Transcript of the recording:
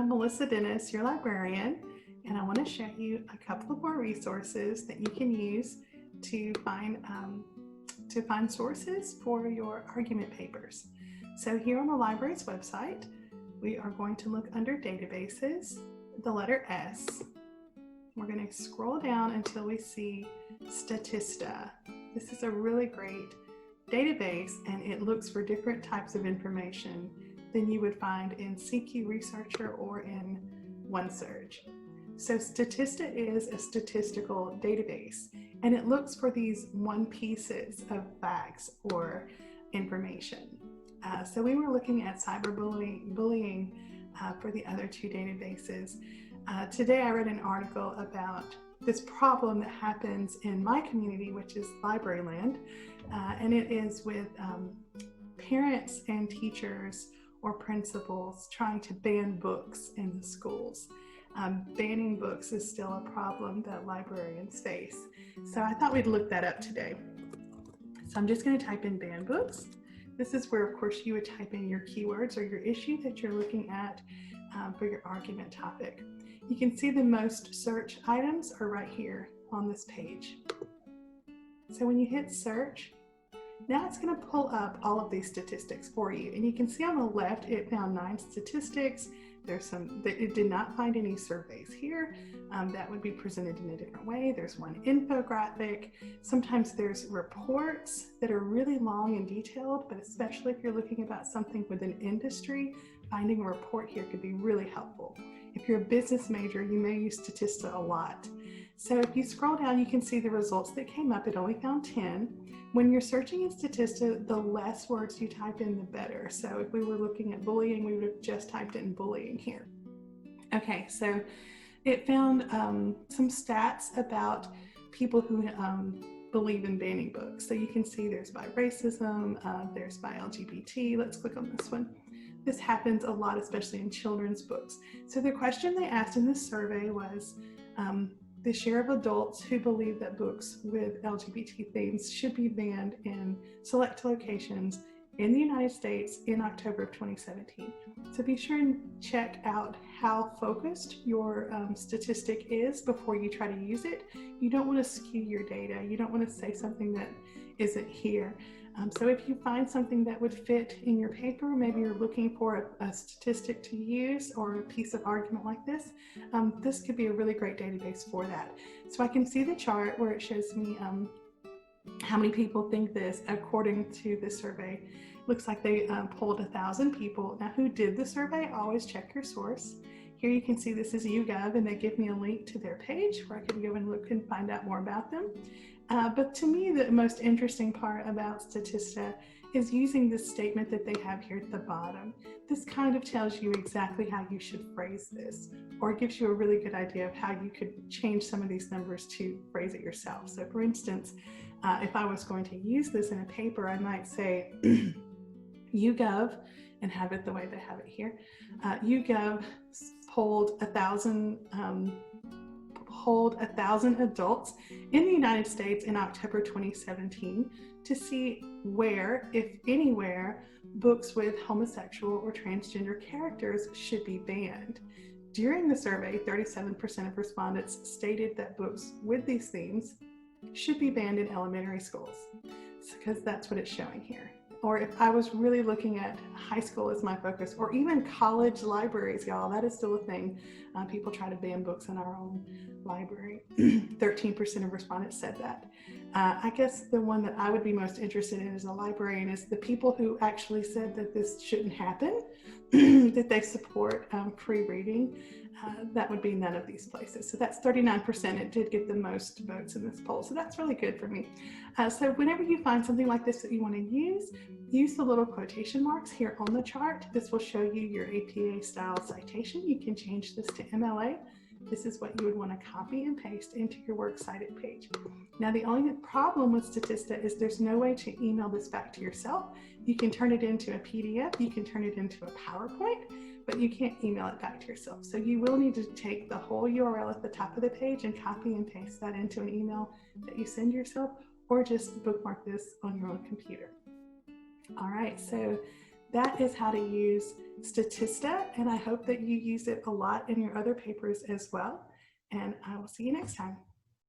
I'm Melissa Dennis, your librarian, and I want to show you a couple of more resources that you can use to find sources for your argument papers. So here on the library's website, we are going to look under databases, the letter S. We're going to scroll down until we see Statista. This is a really great database, and it looks for different types of information than you would find in CQ Researcher or in OneSearch. So Statista is a statistical database, and it looks for these one pieces of facts or information. So we were looking at cyberbullying for the other two databases. Today I read an article about this problem that happens in my community, which is library land, and it is with parents and teachers or principals trying to ban books in the schools. Banning books is still a problem that librarians face. So I thought we'd look that up today. So I'm just going to type in ban books. This is where, of course, you would type in your keywords or your issue that you're looking at for your argument topic. You can see the most search items are right here on this page. So when you hit search, now it's going to pull up all of these statistics for you. And you can see on the left, it found 9 statistics. It did not find any surveys here. That would be presented in a different way. There's one infographic. Sometimes there's reports that are really long and detailed, but especially if you're looking about something with an industry, finding a report here could be really helpful. If you're a business major, you may use Statista a lot. So if you scroll down, you can see the results that came up. It only found 10. When you're searching in Statista, the less words you type in, the better. So if we were looking at bullying, we would have just typed in bullying here. Okay, so it found some stats about people who believe in banning books. So you can see there's by racism, there's by LGBT. Let's click on this one. This happens a lot, especially in children's books. So the question they asked in this survey was, the share of adults who believe that books with LGBT themes should be banned in select locations in the United States in October of 2017. So be sure and check out how focused your statistic is before you try to use it. You don't want to skew your data. You don't want to say something that isn't here. So if you find something that would fit in your paper, maybe you're looking for a statistic to use or a piece of argument like this, this could be a really great database for that. So I can see the chart where it shows me how many people think this according to this survey. Looks like they polled 1,000 people. Now, who did the survey? Always check your source. Here you can see this is YouGov, and they give me a link to their page where I can go and look and find out more about them. But to me, the most interesting part about Statista is using this statement that they have here at the bottom. This kind of tells you exactly how you should phrase this, or it gives you a really good idea of how you could change some of these numbers to phrase it yourself. So for instance, if I was going to use this in a paper, I might say YouGov and have it the way they have it here. YouGov polled 1,000 adults in the United States in October 2017 to see where, if anywhere, books with homosexual or transgender characters should be banned. During the survey, 37% of respondents stated that books with these themes should be banned in elementary schools, because that's what it's showing here. Or if I was really looking at high school as my focus, or even college libraries, y'all, that is still a thing. People try to ban books in our own library. 13% of respondents said that. I guess the one that I would be most interested in as a librarian is the people who actually said that this shouldn't happen, that they support free reading. That would be none of these places. So that's 39%. It did get the most votes in this poll. So that's really good for me. So whenever you find something like this that you want to use the little quotation marks here on the chart. This will show you your APA style citation. You can change this to MLA. This is what you would want to copy and paste into your works cited page. Now, the only problem with Statista is there's no way to email this back to yourself. You can turn it into a PDF, you can turn it into a PowerPoint, but you can't email it back to yourself. So you will need to take the whole URL at the top of the page and copy and paste that into an email that you send yourself, or just bookmark this on your own computer. All right, so that is how to use Statista, and I hope that you use it a lot in your other papers as well. And I will see you next time.